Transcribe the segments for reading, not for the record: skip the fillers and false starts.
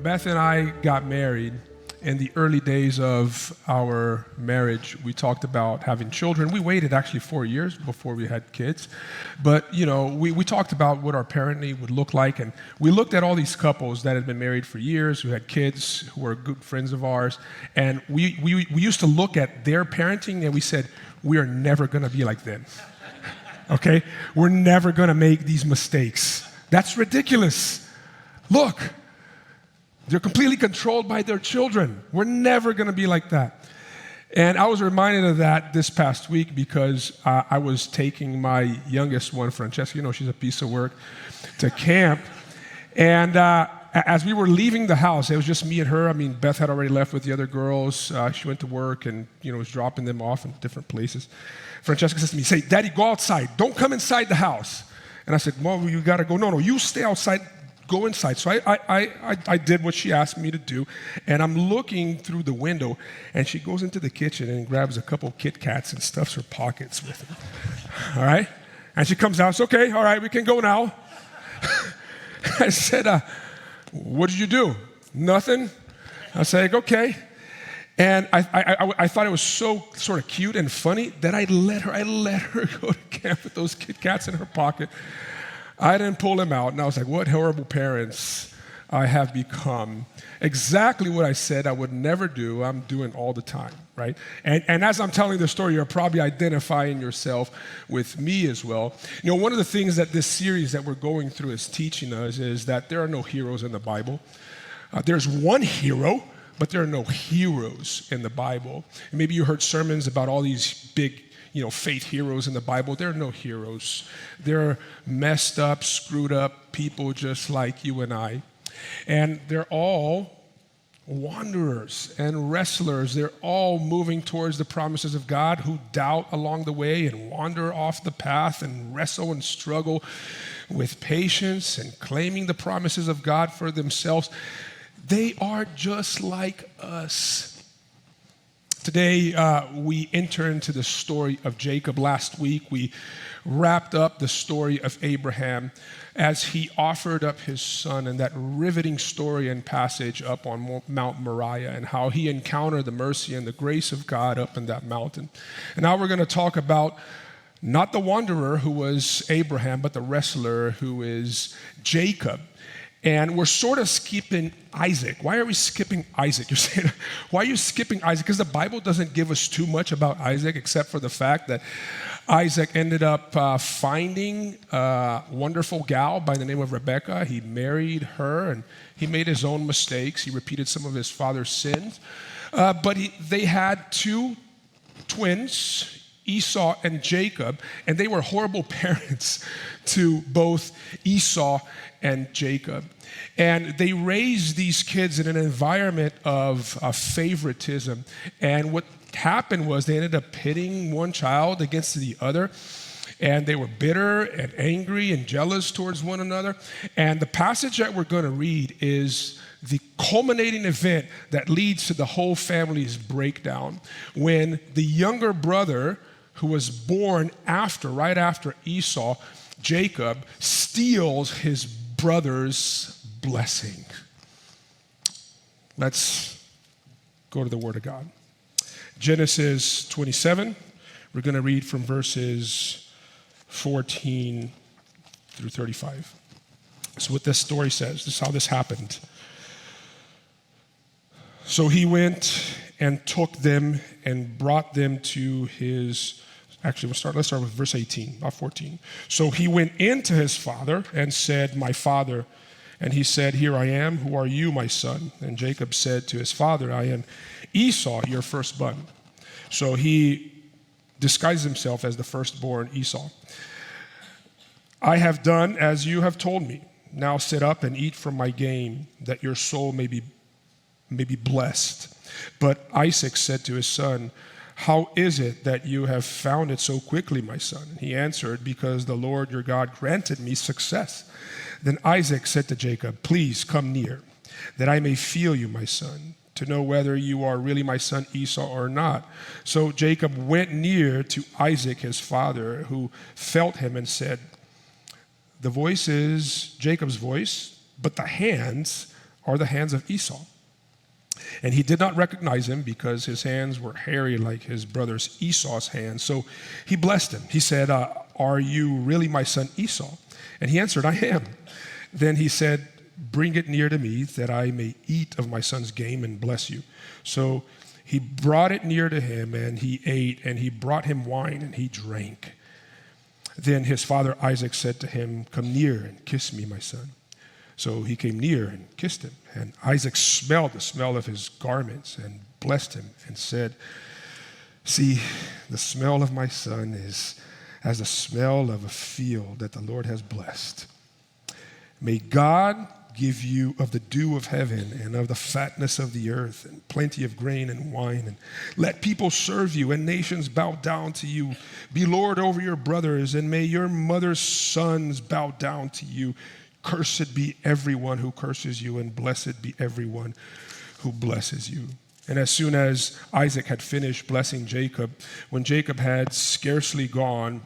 Beth and I got married, in the early days of our marriage, we talked about having children. We waited actually 4 years before we had kids. But, we talked about what our parenting would look like. And we looked at all these couples that had been married for years, who had kids, who were good friends of ours. And we used to look at their parenting and we said, we are never going to be like them. Okay? We're never going to make these mistakes. That's ridiculous. Look. They're completely controlled by their children. We're never going to be like that. And I was reminded of that this past week because I was taking my youngest one, Francesca, she's a piece of work, to camp. And as we were leaving the house, it was just me and her. Beth had already left with the other girls. She went to work and, was dropping them off in different places. Francesca says to me, say, Daddy, go outside. Don't come inside the house. And I said, Mom, you got to go. No, you stay outside. Go inside. So I did what she asked me to do, and I'm looking through the window, and she goes into the kitchen and grabs a couple of Kit Kats and stuffs her pockets with them. All right? And she comes out, it's okay, all right, we can go now. I said, what did you do? Nothing? I said, okay. And I thought it was so sort of cute and funny that I let her go to camp with those Kit Kats in her pocket. I didn't pull them out, and I was like, what horrible parents I have become. Exactly what I said I would never do, I'm doing all the time, right? And as I'm telling the story, you're probably identifying yourself with me as well. One of the things that this series that we're going through is teaching us is that there are no heroes in the Bible. There's one hero, but there are no heroes in the Bible. And maybe you heard sermons about all these big faith heroes in the Bible. There are no heroes. They're messed up, screwed up people just like you and I. And they're all wanderers and wrestlers. They're all moving towards the promises of God, who doubt along the way and wander off the path and wrestle and struggle with patience and claiming the promises of God for themselves. They are just like us. Today, we enter into the story of Jacob. Last week, we wrapped up the story of Abraham as he offered up his son, and that riveting story and passage up on Mount Moriah, and how he encountered the mercy and the grace of God up in that mountain. And now we're going to talk about not the wanderer who was Abraham, but the wrestler who is Jacob. And we're sort of skipping Isaac. Why are we skipping Isaac? You're saying, why are you skipping Isaac? Because the Bible doesn't give us too much about Isaac, except for the fact that Isaac ended up finding a wonderful gal by the name of Rebekah. He married her, and he made his own mistakes. He repeated some of his father's sins. But they had two twins, Esau and Jacob, and they were horrible parents to both Esau and Jacob. And they raised these kids in an environment of favoritism. And what happened was they ended up pitting one child against the other. And they were bitter and angry and jealous towards one another. And the passage that we're going to read is the culminating event that leads to the whole family's breakdown. When the younger brother, who was born right after Esau, Jacob, steals his brother's blessing. Let's go to the Word of God. Genesis 27, we're going to read from verses 14 through 35. That's what this story says. This is how this happened. So he went and took them and brought them to his... Actually, let's start with verse 18, not 14. So he went in to his father and said, my father. And he said, here I am. Who are you, my son? And Jacob said to his father, I am Esau, your firstborn. So he disguised himself as the firstborn Esau. I have done as you have told me. Now sit up and eat from my game, that your soul may be blessed. But Isaac said to his son, how is it that you have found it so quickly, my son? And he answered, because the Lord your God granted me success. Then Isaac said to Jacob, please come near, that I may feel you, my son, to know whether you are really my son Esau or not. So Jacob went near to Isaac, his father, who felt him and said, the voice is Jacob's voice, but the hands are the hands of Esau. And he did not recognize him because his hands were hairy like his brother's Esau's hands. So he blessed him. He said, are you really my son Esau? And he answered, I am. Then he said, bring it near to me that I may eat of my son's game and bless you. So he brought it near to him, and he ate, and he brought him wine, and he drank. Then his father Isaac said to him, come near and kiss me, my son. So he came near and kissed him. And Isaac smelled the smell of his garments and blessed him and said, see, the smell of my son is as the smell of a field that the Lord has blessed. May God give you of the dew of heaven and of the fatness of the earth and plenty of grain and wine. And let people serve you and nations bow down to you. Be Lord over your brothers, and may your mother's sons bow down to you. Cursed be everyone who curses you, and blessed be everyone who blesses you. And as soon as Isaac had finished blessing Jacob, when Jacob had scarcely gone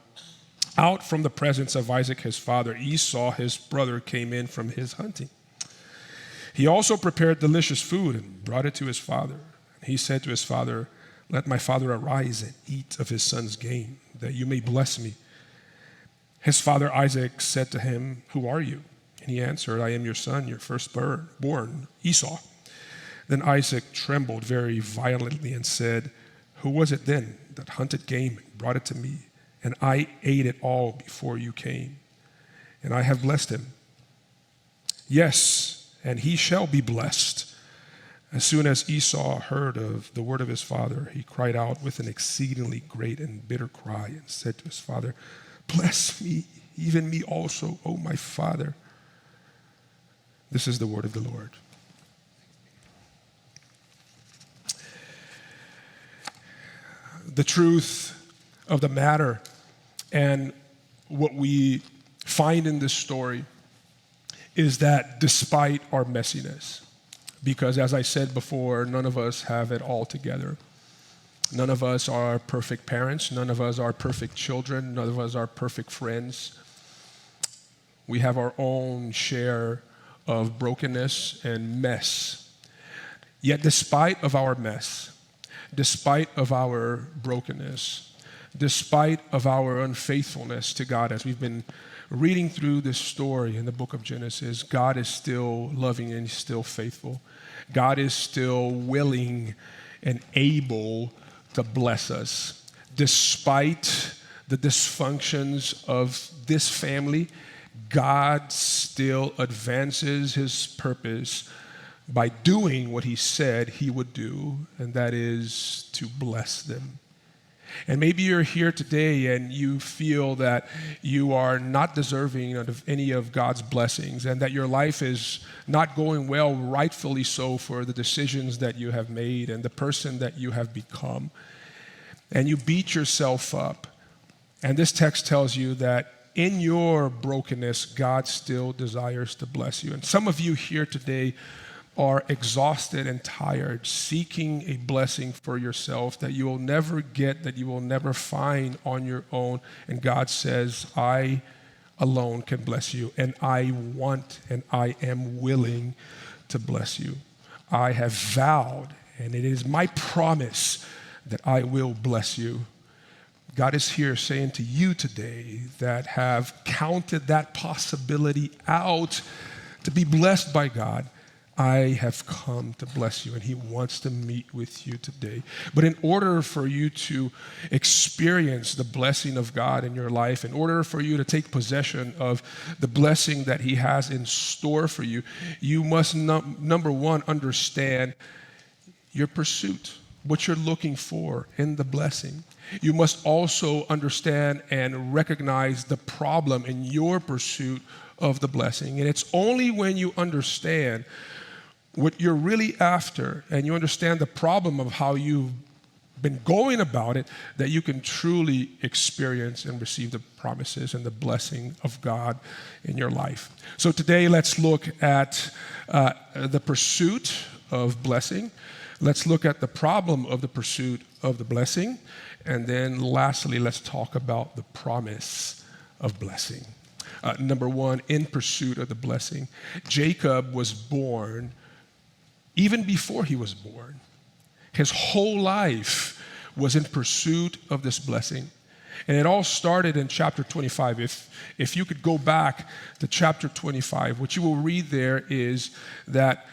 out from the presence of Isaac his father, Esau his brother came in from his hunting. He also prepared delicious food and brought it to his father. He said to his father, let my father arise and eat of his son's game, that you may bless me. His father Isaac said to him, who are you? And he answered, I am your son, your firstborn, Esau. Then Isaac trembled very violently and said, who was it then that hunted game and brought it to me? And I ate it all before you came. And I have blessed him. Yes, and he shall be blessed. As soon as Esau heard of the word of his father, he cried out with an exceedingly great and bitter cry and said to his father, bless me, even me also, O my father. This is the word of the Lord. The truth of the matter and what we find in this story is that despite our messiness, because as I said before, none of us have it all together. None of us are perfect parents. None of us are perfect children. None of us are perfect friends. We have our own share of brokenness and mess. Yet despite of our mess, despite of our brokenness, despite of our unfaithfulness to God, as we've been reading through this story in the book of Genesis, God is still loving and he's still faithful. God is still willing and able to bless us. Despite the dysfunctions of this family, God still advances his purpose by doing what he said he would do, and that is to bless them. And maybe you're here today and you feel that you are not deserving of any of God's blessings and that your life is not going well, rightfully so, for the decisions that you have made and the person that you have become. And you beat yourself up. And this text tells you that in your brokenness, God still desires to bless you. And some of you here today are exhausted and tired, seeking a blessing for yourself that you will never get, that you will never find on your own. And God says, I alone can bless you, and I want and I am willing to bless you. I have vowed, and it is my promise that I will bless you. God is here saying to you today that have counted that possibility out to be blessed by God, I have come to bless you, and he wants to meet with you today. But in order for you to experience the blessing of God in your life, in order for you to take possession of the blessing that he has in store for you, you must, number one, understand your pursuit, what you're looking for in the blessing. You must also understand and recognize the problem in your pursuit of the blessing. And it's only when you understand what you're really after and you understand the problem of how you've been going about it, that you can truly experience and receive the promises and the blessing of God in your life. So today, let's look at the pursuit of blessing. Let's look at the problem of the pursuit of the blessing. And then lastly, let's talk about the promise of blessing. Number one, in pursuit of the blessing. Jacob was born even before he was born. His whole life was in pursuit of this blessing. And it all started in chapter 25. If you could go back to chapter 25, what you will read there is that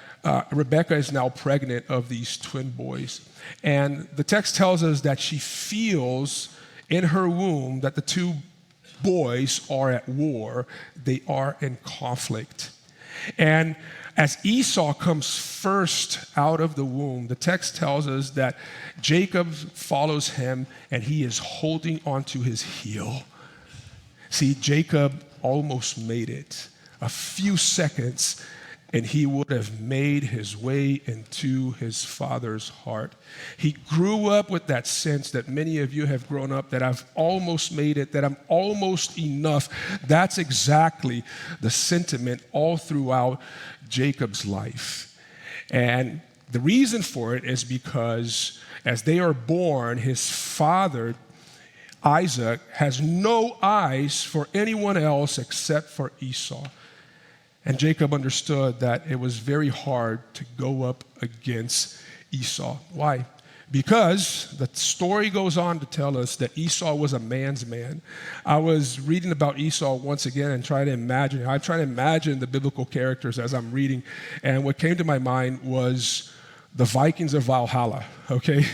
Rebecca is now pregnant of these twin boys. And the text tells us that she feels in her womb that the two boys are at war. They are in conflict. And as Esau comes first out of the womb, the text tells us that Jacob follows him and he is holding onto his heel. See, Jacob almost made it. A few seconds and he would have made his way into his father's heart. He grew up with that sense that many of you have grown up, that I've almost made it, that I'm almost enough. That's exactly the sentiment all throughout Jacob's life. And the reason for it is because as they are born, his father, Isaac, has no eyes for anyone else except for Esau. And Jacob understood that it was very hard to go up against Esau. Why? Because the story goes on to tell us that Esau was a man's man. I was reading about Esau once again and trying to imagine the biblical characters as I'm reading. And what came to my mind was the Vikings of Valhalla, okay?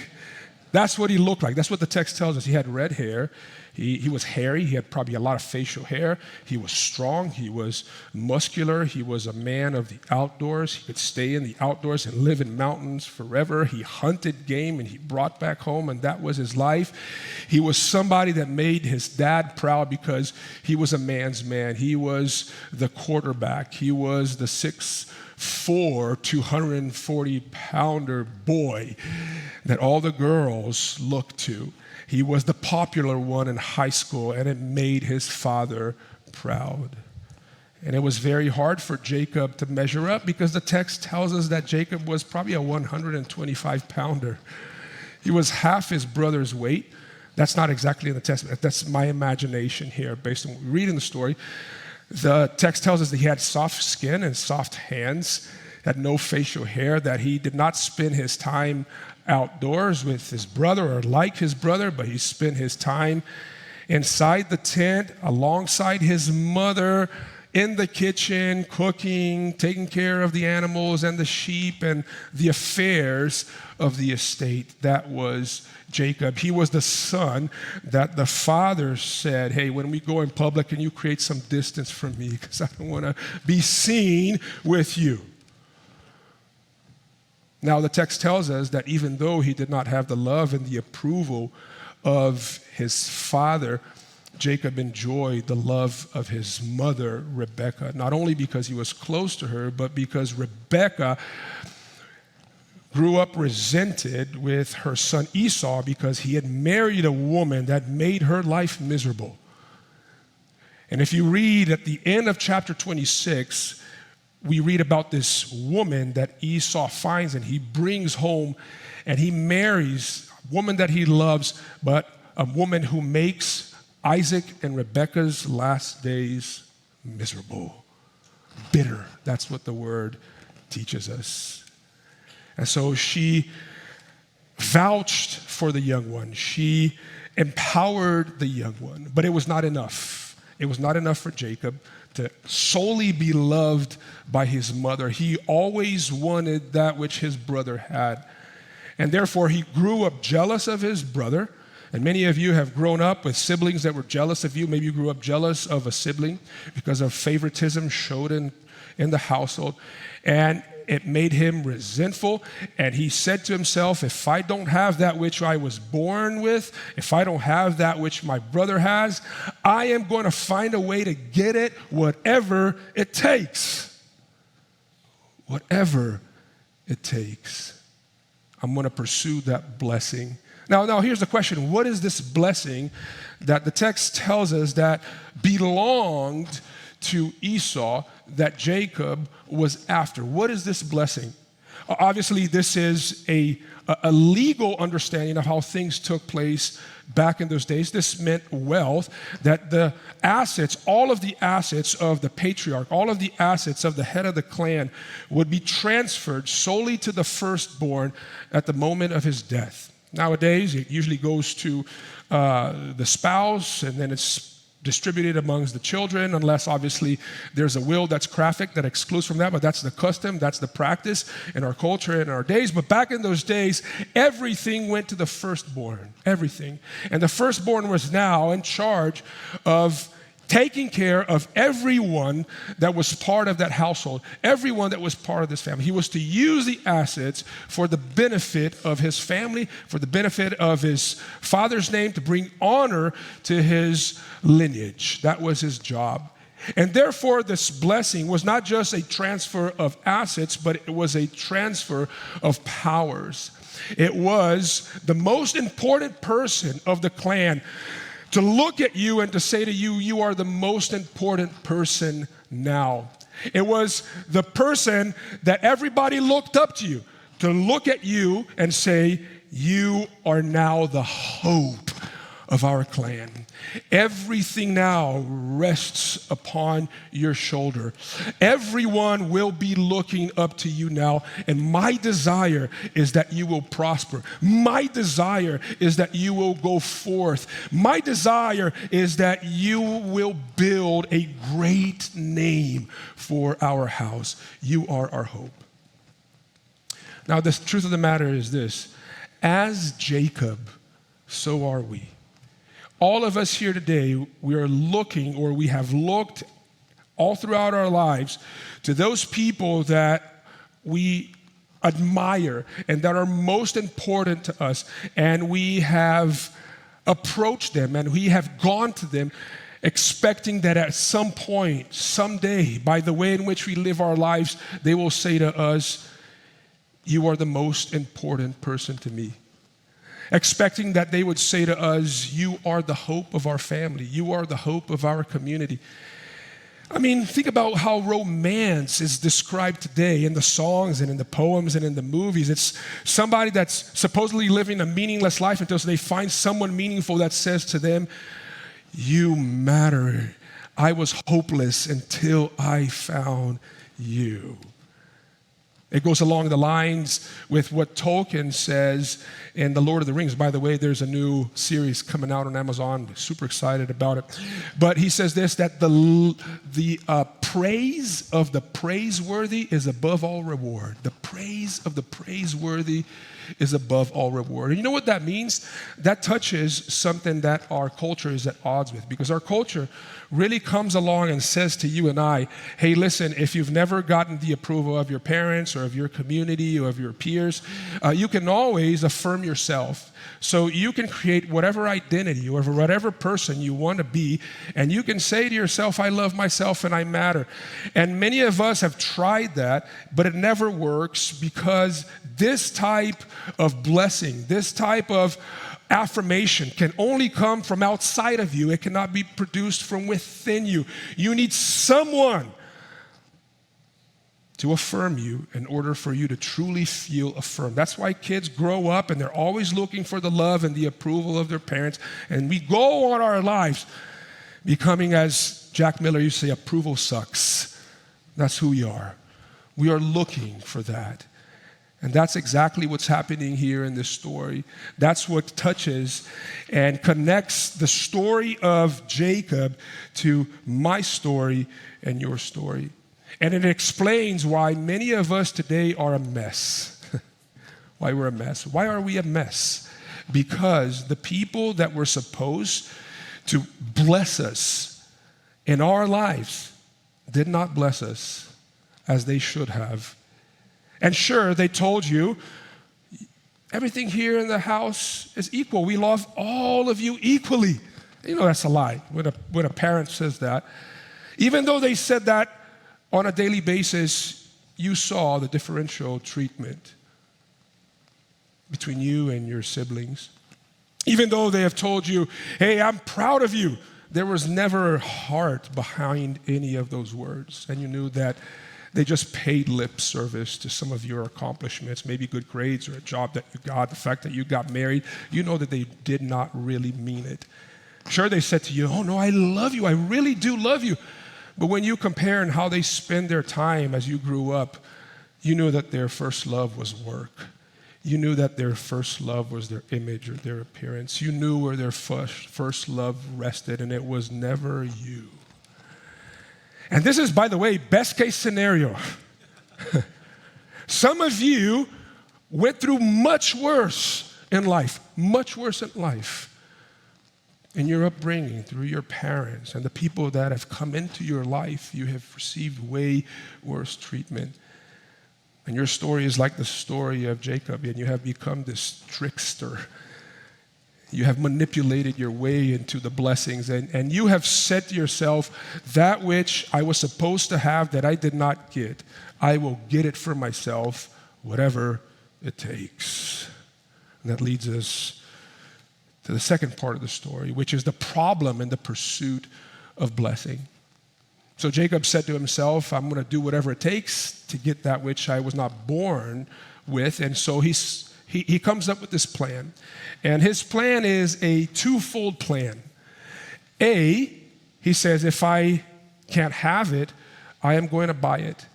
That's what he looked like. That's what the text tells us. He had red hair. He was hairy. He had probably a lot of facial hair. He was strong. He was muscular. He was a man of the outdoors. He could stay in the outdoors and live in mountains forever. He hunted game and he brought back home, and that was his life. He was somebody that made his dad proud because he was a man's man. He was the quarterback. He was the 6'4", 240-pounder boy that all the girls looked to. He was the popular one in high school, and it made his father proud. And it was very hard for Jacob to measure up because the text tells us that Jacob was probably a 125-pounder. He was half his brother's weight. That's not exactly in the text. That's my imagination here based on what we read in the story. The text tells us that he had soft skin and soft hands, had no facial hair, that he did not spend his time outdoors with his brother or like his brother, but he spent his time inside the tent alongside his mother in the kitchen, cooking, taking care of the animals and the sheep and the affairs of the estate. That was Jacob. He was the son that the father said, hey, when we go in public, can you create some distance from me because I don't want to be seen with you. Now, the text tells us that even though he did not have the love and the approval of his father, Jacob enjoyed the love of his mother, Rebekah, not only because he was close to her, but because Rebekah grew up resented with her son Esau because he had married a woman that made her life miserable. And if you read at the end of chapter 26, we read about this woman that Esau finds and he brings home, and he marries a woman that he loves, but a woman who makes Isaac and Rebekah's last days miserable, bitter. That's what the word teaches us. And so she vouched for the young one. She empowered the young one, but it was not enough. It was not enough for Jacob to solely be loved by his mother. He always wanted that which his brother had. And therefore, he grew up jealous of his brother. And many of you have grown up with siblings that were jealous of you. Maybe you grew up jealous of a sibling because of favoritism showed in the household. And it made him resentful. And he said to himself, if I don't have that which I was born with, if I don't have that which my brother has, I am going to find a way to get it, whatever it takes. Whatever it takes. I'm going to pursue that blessing. Now here's the question. What is this blessing that the text tells us that belonged to Esau that Jacob was after? What is this blessing? Obviously, this is a legal understanding of how things took place back in those days. This meant wealth, that the assets, all of the assets of the patriarch, all of the assets of the head of the clan would be transferred solely to the firstborn at the moment of his death. Nowadays, it usually goes to the spouse, and then it's distributed amongst the children, unless obviously there's a will that's graphic that excludes from that, but that's the custom, that's the practice in our culture, in our days. But back in those days, everything went to the firstborn, everything. And the firstborn was now in charge of taking care of everyone that was part of that household, everyone that was part of this family. He was to use the assets for the benefit of his family, for the benefit of his father's name, to bring honor to his lineage. That was his job. And therefore, this blessing was not just a transfer of assets, but it was a transfer of powers. It was the most important person of the clan to look at you and to say to you, you are the most important person now. It was the person that everybody looked up to you, to look at you and say, you are now the hope of our clan. Everything now rests upon your shoulder. Everyone will be looking up to you now, and my desire is that you will prosper. My desire is that you will go forth. My desire is that you will build a great name for our house. You are our hope. Now, the truth of the matter is this: as Jacob, so are we. All of us here today, we are looking, or we have looked all throughout our lives, to those people that we admire and that are most important to us, and we have approached them and we have gone to them expecting that at some point, someday, by the way in which we live our lives, they will say to us, you are the most important person to me. Expecting that they would say to us, you are the hope of our family. You are the hope of our community. I mean, think about how romance is described today in the songs and in the poems and in the movies. It's somebody that's supposedly living a meaningless life until they find someone meaningful that says to them, you matter. I was hopeless until I found you. It goes along the lines with what Tolkien says in The Lord of the Rings. By the way, there's a new series coming out on Amazon. I'm super excited about it. But he says this, that the praise of the praiseworthy is above all reward. The praise of the praiseworthy is above all reward. And you know what that means? That touches something that our culture is at odds with, because our culture really comes along and says to you and I, hey, listen, if you've never gotten the approval of your parents or of your community or of your peers, you can always affirm yourself. So you can create whatever identity or whatever person you want to be, and you can say to yourself, I love myself and I matter. And many of us have tried that, but it never works, because this type of blessing, this type of affirmation can only come from outside of you. It cannot be produced from within you. You need someone to affirm you in order for you to truly feel affirmed. That's why kids grow up and they're always looking for the love and the approval of their parents. And we go on our lives becoming, as Jack Miller used to say, approval sucks. That's who we are. We are looking for that. And that's exactly what's happening here in this story. That's what touches and connects the story of Jacob to my story and your story. And it explains why many of us today are a mess. Why we're a mess. Why are we a mess? Because the people that were supposed to bless us in our lives did not bless us as they should have. And sure, they told you, everything here in the house is equal. We love all of you equally. You know that's a lie when a parent says that. Even though they said that on a daily basis, you saw the differential treatment between you and your siblings. Even though they have told you, hey, I'm proud of you, there was never heart behind any of those words. And you knew that They just paid lip service to some of your accomplishments, maybe good grades or a job that you got, the fact that you got married. You know that they did not really mean it. Sure, they said to you, oh no, I love you, I really do love you. But when you compare and how they spend their time as you grew up, you knew that their first love was work. You knew that their first love was their image or their appearance. You knew where their first love rested, and it was never you. And this is, by the way, best case scenario. Some of you went through much worse in life, in your upbringing, through your parents and the people that have come into your life. You have received way worse treatment. And your story is like the story of Jacob, and you have become this trickster. You have manipulated your way into the blessings, and you have said to yourself, that which I was supposed to have that I did not get, I will get it for myself, whatever it takes. And that leads us to the second part of the story, which is the problem in the pursuit of blessing. So Jacob said to himself, I'm going to do whatever it takes to get that which I was not born with. And so he comes up with this plan. And his plan is a twofold plan. A, he says, if I can't have it, I am going to buy it.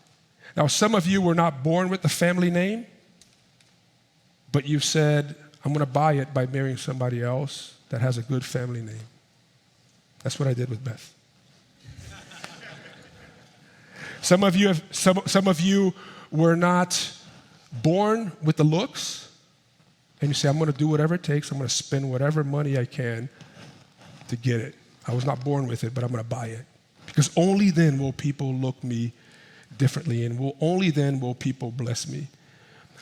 Now, some of you were not born with the family name, but you said, I'm going to buy it by marrying somebody else that has a good family name. That's what I did with Beth. Some of you were not born with the looks, and you say, I'm going to do whatever it takes. I'm going to spend whatever money I can to get it. I was not born with it, but I'm going to buy it. Because only then will people look me differently, and only then will people bless me.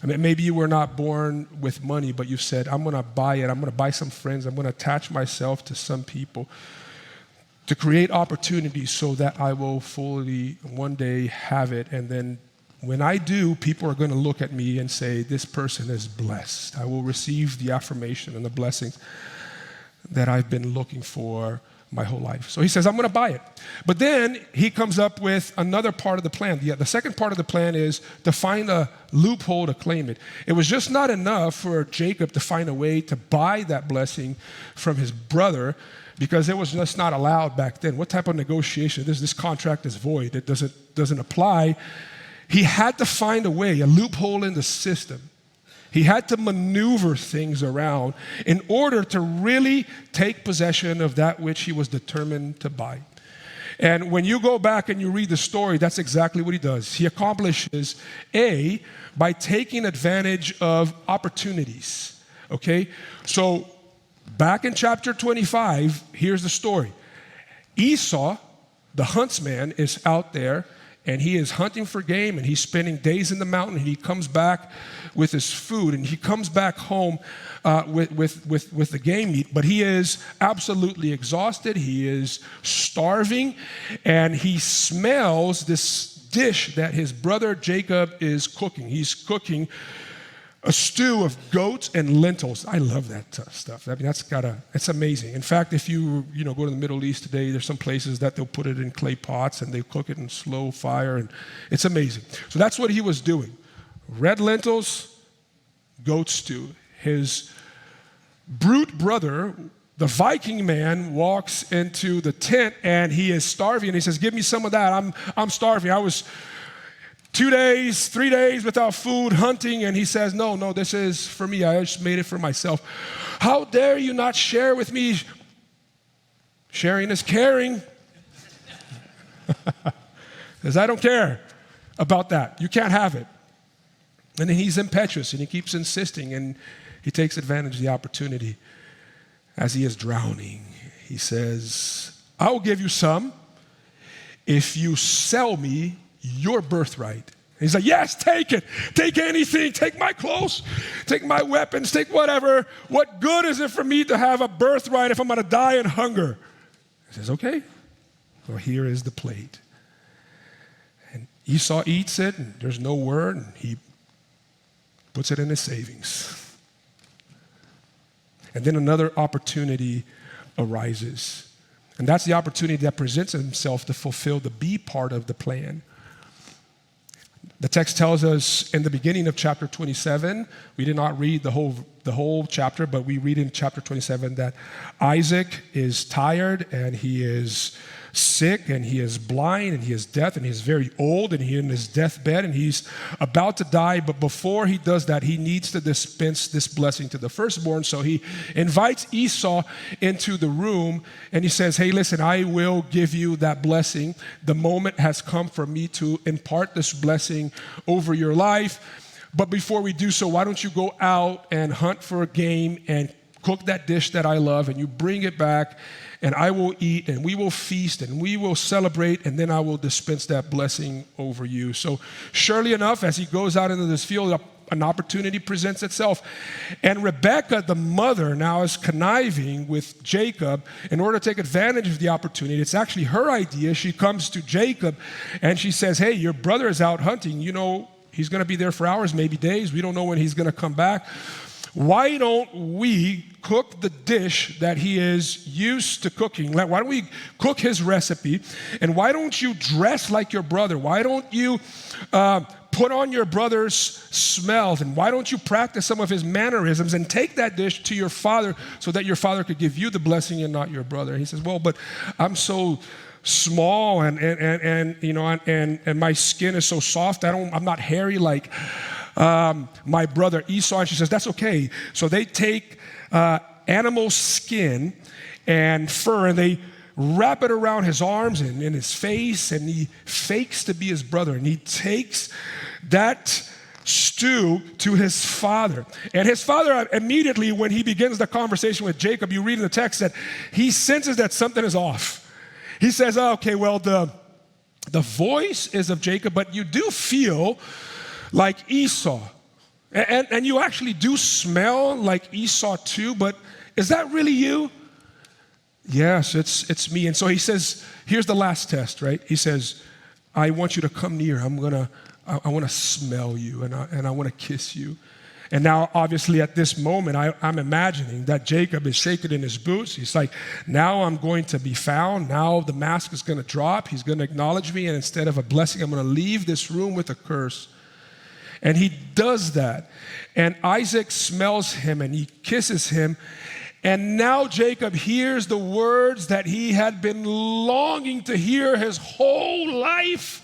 I mean, maybe you were not born with money, but you said, I'm going to buy it. I'm going to buy some friends. I'm going to attach myself to some people to create opportunities so that I will fully one day have it. And then when I do, people are going to look at me and say, this person is blessed. I will receive the affirmation and the blessings that I've been looking for my whole life. So he says, I'm going to buy it. But then he comes up with another part of the plan. The second part of the plan is to find a loophole to claim it. It was just not enough for Jacob to find a way to buy that blessing from his brother, because it was just not allowed back then. What type of negotiation? This contract is void. It doesn't apply. He had to find a way, a loophole in the system. He had to maneuver things around in order to really take possession of that which he was determined to buy. And when you go back and you read the story, that's exactly what he does. He accomplishes A, by taking advantage of opportunities. Okay? So back in chapter 25, here's the story. Esau, the huntsman, is out there, and he is hunting for game, and he's spending days in the mountain, and he comes back with his food, and he comes back home with the game meat, but he is absolutely exhausted. He is starving, and he smells this dish that his brother Jacob is cooking. He's cooking a stew of goats and lentils. I love that stuff. I mean, it's amazing. In fact, if you go to the Middle East today, there's some places that they'll put it in clay pots and they cook it in slow fire, and it's amazing. So that's what he was doing. Red lentils, goat stew. His brute brother, the Viking man, walks into the tent and he is starving, and he says, give me some of that. I'm starving. I was 2 days, 3 days without food, hunting, and he says, no, this is for me. I just made it for myself. How dare you not share with me? Sharing is caring. Because I don't care about that. You can't have it. And then he's impetuous, and he keeps insisting, and he takes advantage of the opportunity as he is drowning. He says, I will give you some if you sell me your birthright. He's like, yes, take it. Take anything. Take my clothes. Take my weapons. Take whatever. What good is it for me to have a birthright if I'm going to die in hunger? He says, okay. Well, here is the plate. And Esau eats it, and there's no word, and he puts it in his savings. And then another opportunity arises. And that's the opportunity that presents himself to fulfill the B part of the plan. The text tells us in the beginning of chapter 27, we did not read the whole chapter, but we read in chapter 27 that Isaac is tired and he is sick and he is blind and he is deaf and he is very old and he's in his deathbed and he's about to die. But before he does that, he needs to dispense this blessing to the firstborn. So he invites Esau into the room and he says, hey, listen, I will give you that blessing. The moment has come for me to impart this blessing over your life. But before we do so, why don't you go out and hunt for a game and cook that dish that I love, and you bring it back, and I will eat, and we will feast, and we will celebrate, and then I will dispense that blessing over you. So surely enough, as he goes out into this field, an opportunity presents itself. And Rebekah, the mother, now is conniving with Jacob in order to take advantage of the opportunity. It's actually her idea. She comes to Jacob, and she says, hey, your brother is out hunting. You know, he's going to be there for hours, maybe days. We don't know when he's going to come back. Why don't we cook the dish that he is used to cooking? Why don't we cook his recipe? And why don't you dress like your brother? Why don't you put on your brother's smells? And why don't you practice some of his mannerisms and take that dish to your father so that your father could give you the blessing and not your brother? And he says, well, but I'm so small and you know, and my skin is so soft. I'm not hairy like my brother Esau. And she says, that's okay. So they take animal skin and fur and they wrap it around his arms and in his face, and he fakes to be his brother, and he takes that stew to his father. And his father immediately, when he begins the conversation with Jacob, you read in the text that he senses that something is off. He says, oh, okay, well, the voice is of Jacob, but you do feel like Esau. And you actually do smell like Esau too, but is that really you? Yes, it's me. And so he says, here's the last test, right? He says, I want you to come near. I want to smell you, and I want to kiss you. And now, obviously, at this moment, I'm imagining that Jacob is shaking in his boots. He's like, now I'm going to be found. Now the mask is going to drop. He's going to acknowledge me, and instead of a blessing, I'm going to leave this room with a curse. And he does that. And Isaac smells him, and he kisses him. And now Jacob hears the words that he had been longing to hear his whole life.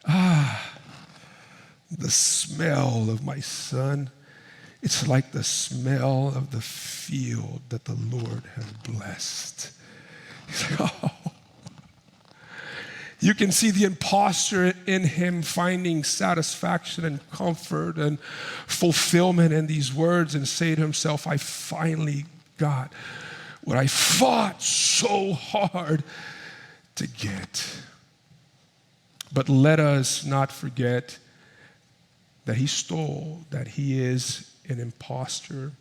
The smell of my son, it's like the smell of the field that the Lord has blessed. Oh. You can see the imposter in him finding satisfaction and comfort and fulfillment in these words and say to himself, I finally got what I fought so hard to get. But let us not forget that he stole, that he is an imposter,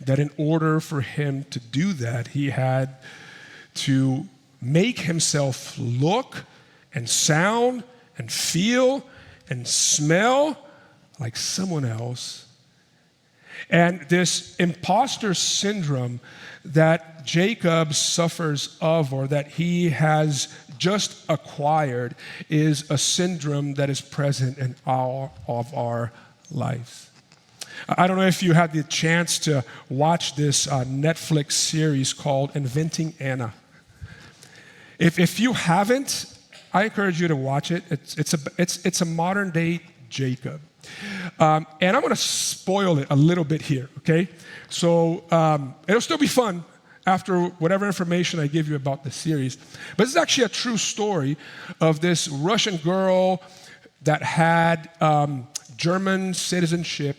that in order for him to do that, he had to make himself look and sound and feel and smell like someone else. And this imposter syndrome that Jacob suffers of, or that he has just acquired, is a syndrome that is present in all of our lives. I don't know if you had the chance to watch this Netflix series called Inventing Anna. If you haven't, I encourage you to watch it. It's a modern day Jacob. And I'm going to spoil it a little bit here, okay? So it'll still be fun after whatever information I give you about the series. But it's actually a true story of this Russian girl that had German citizenship,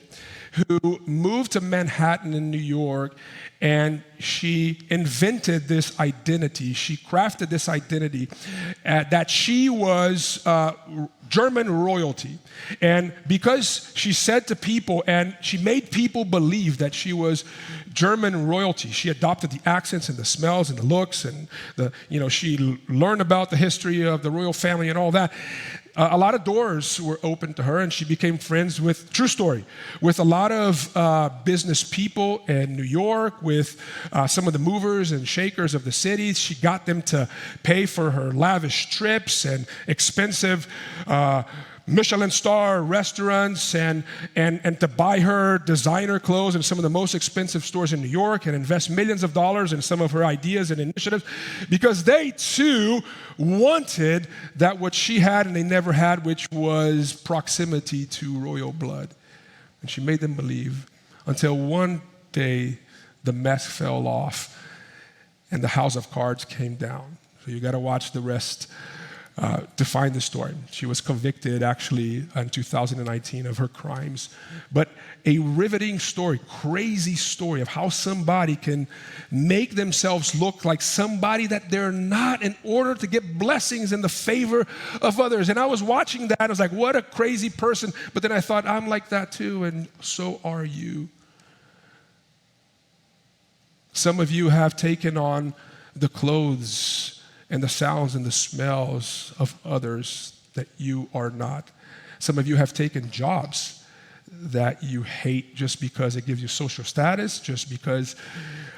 who moved to Manhattan in New York, and she invented this identity. She crafted this identity that she was German royalty. And because she said to people, and she made people believe that she was German royalty, she adopted the accents and the smells and the looks, and she learned about the history of the royal family and all that. a lot of doors were opened to her, and she became friends with, true story, with a lot of business people in New York, with some of the movers and shakers of the cities. She got them to pay for her lavish trips and expensive Michelin star restaurants and to buy her designer clothes in some of the most expensive stores in New York and invest millions of dollars in some of her ideas and initiatives because they too wanted that what she had and they never had, which was proximity to royal blood. And she made them believe until one day the mask fell off and the house of cards came down. So you got to watch the rest to find the story. She was convicted actually in 2019 of her crimes. But a riveting story, crazy story of how somebody can make themselves look like somebody that they're not in order to get blessings in the favor of others. And I was watching that, I was like, what a crazy person. But then I thought, I'm like that too, and so are you. Some of you have taken on the clothes and the sounds and the smells of others that you are not. Some of you have taken jobs that you hate just because it gives you social status, just because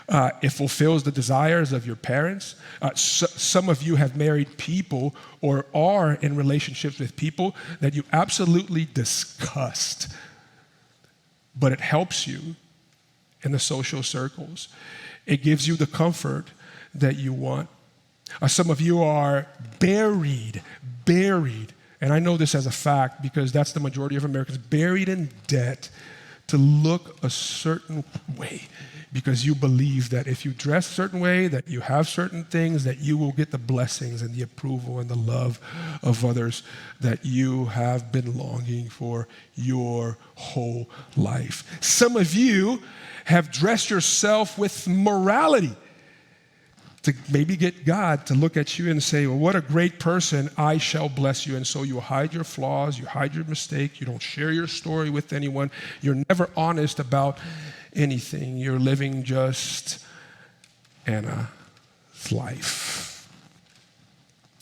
it fulfills the desires of your parents. Some of you have married people or are in relationships with people that you absolutely disgust, but it helps you in the social circles. It gives you the comfort that you want. Some of you are buried, and I know this as a fact because that's the majority of Americans, buried in debt to look a certain way because you believe that if you dress a certain way, that you have certain things, that you will get the blessings and the approval and the love of others that you have been longing for your whole life. Some of you have dressed yourself with morality to maybe get God to look at you and say, well, what a great person, I shall bless you. And so you hide your flaws, you hide your mistake, you don't share your story with anyone, you're never honest about anything. You're living just Anna's life.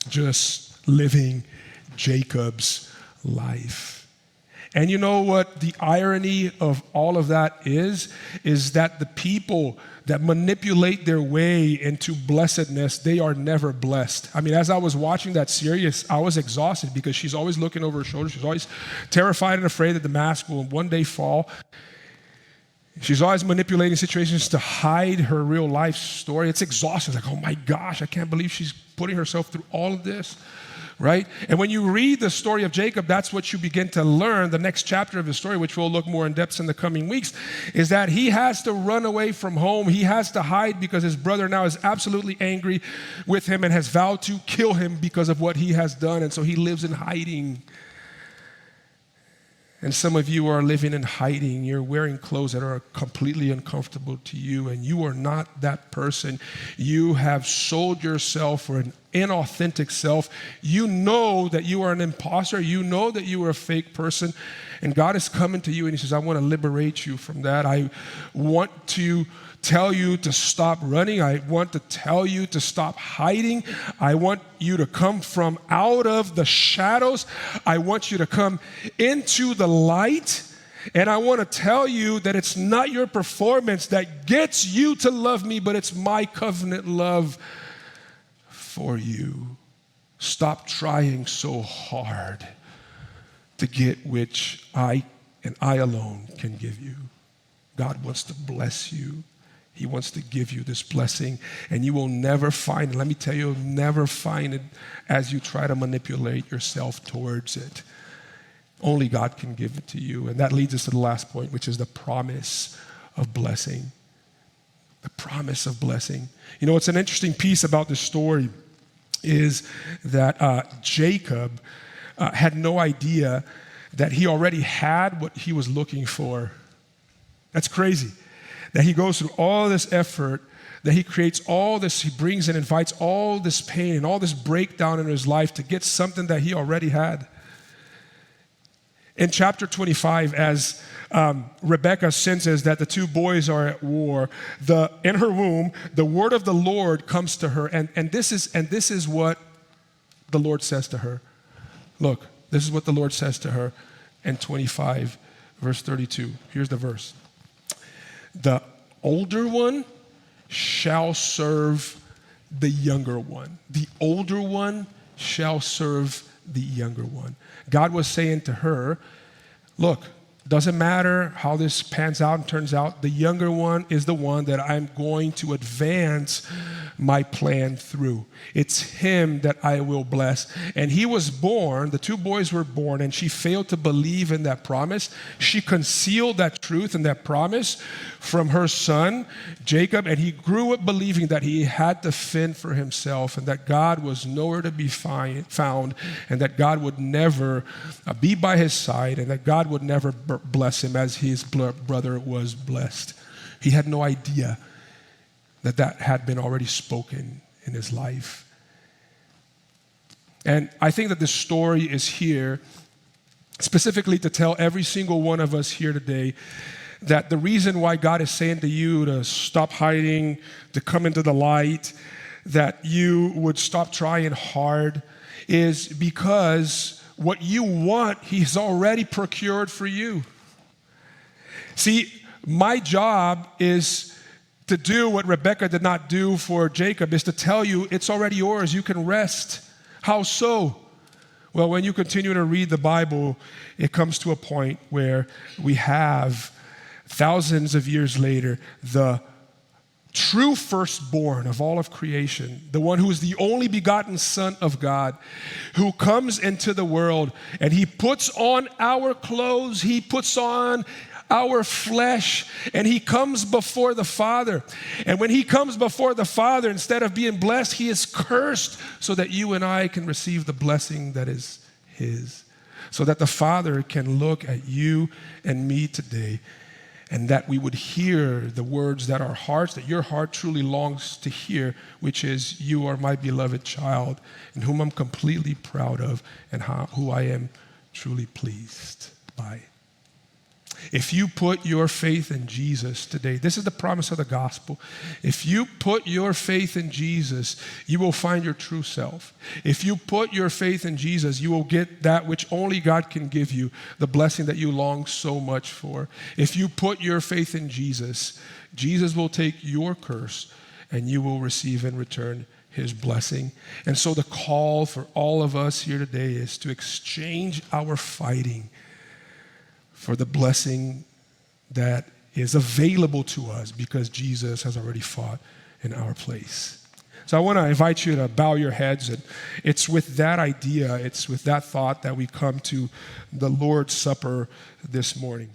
Just living Jacob's life. And you know what the irony of all of that is that the people that manipulate their way into blessedness, they are never blessed. I mean, as I was watching that series, I was exhausted because she's always looking over her shoulder. She's always terrified and afraid that the mask will one day fall. She's always manipulating situations to hide her real life story. It's exhausting. It's like, oh my gosh, I can't believe she's putting herself through all of this. Right? And when you read the story of Jacob, that's what you begin to learn. The next chapter of his story, which we'll look more in depth in the coming weeks, is that he has to run away from home. He has to hide because his brother now is absolutely angry with him and has vowed to kill him because of what he has done. And so he lives in hiding. And some of you are living in hiding. You're wearing clothes that are completely uncomfortable to you, and you are not that person. You have sold yourself for an inauthentic self. You know that you are an imposter. You know that you are a fake person, and God is coming to you, and he says, I want to liberate you from that. I want to tell you to stop running. I want to tell you to stop hiding. I want you to come from out of the shadows. I want you to come into the light. And I want to tell you that it's not your performance that gets you to love me, but it's my covenant love for you. Stop trying so hard to get which I and I alone can give you. God wants to bless you. He wants to give you this blessing, and you will never find it. Let me tell you, you'll never find it as you try to manipulate yourself towards it. Only God can give it to you. And that leads us to the last point, which is the promise of blessing. The promise of blessing. You know, what's an interesting piece about this story is that Jacob had no idea that he already had what he was looking for. That's crazy. That he goes through all this effort, that he creates all this, he brings and invites all this pain and all this breakdown in his life to get something that he already had. In chapter 25, as Rebecca senses that the two boys are at war, in her womb, the word of the Lord comes to her, and this is what the Lord says to her. Look, this is what the Lord says to her in 25, verse 32. Here's the verse. The older one shall serve the younger one. The older one shall serve the younger one. God was saying to her, look, doesn't matter how this pans out and turns out, the younger one is the one that I'm going to advance my plan through. It's him that I will bless. And he was born, the two boys were born, and she failed to believe in that promise. She concealed that truth and that promise from her son, Jacob, and he grew up believing that he had to fend for himself and that God was nowhere to be found and that God would never be by his side and that God would never bless him as his brother was blessed. He had no idea that that had been already spoken in his life. And I think that this story is here specifically to tell every single one of us here today that the reason why God is saying to you to stop hiding, to come into the light, that you would stop trying hard is because what you want, he's already procured for you. See, my job is to do what Rebekah did not do for Jacob, is to tell you it's already yours. You can rest. How so? Well, when you continue to read the Bible, it comes to a point where we have thousands of years later, the true firstborn of all of creation, the one who is the only begotten Son of God, who comes into the world and he puts on our clothes, he puts on our flesh, and he comes before the Father. And when he comes before the Father, instead of being blessed, he is cursed so that you and I can receive the blessing that is his. So that the Father can look at you and me today and that we would hear the words that our hearts, that your heart truly longs to hear, which is, you are my beloved child in whom I'm completely proud of and who I am truly pleased by. If you put your faith in Jesus today, this is the promise of the gospel. If you put your faith in Jesus, you will find your true self. If you put your faith in Jesus, you will get that which only God can give you, the blessing that you long so much for. If you put your faith in Jesus, Jesus will take your curse and you will receive in return his blessing. And so the call for all of us here today is to exchange our fighting for the blessing that is available to us because Jesus has already fought in our place. So I want to invite you to bow your heads, and it's with that idea, it's with that thought that we come to the Lord's Supper this morning.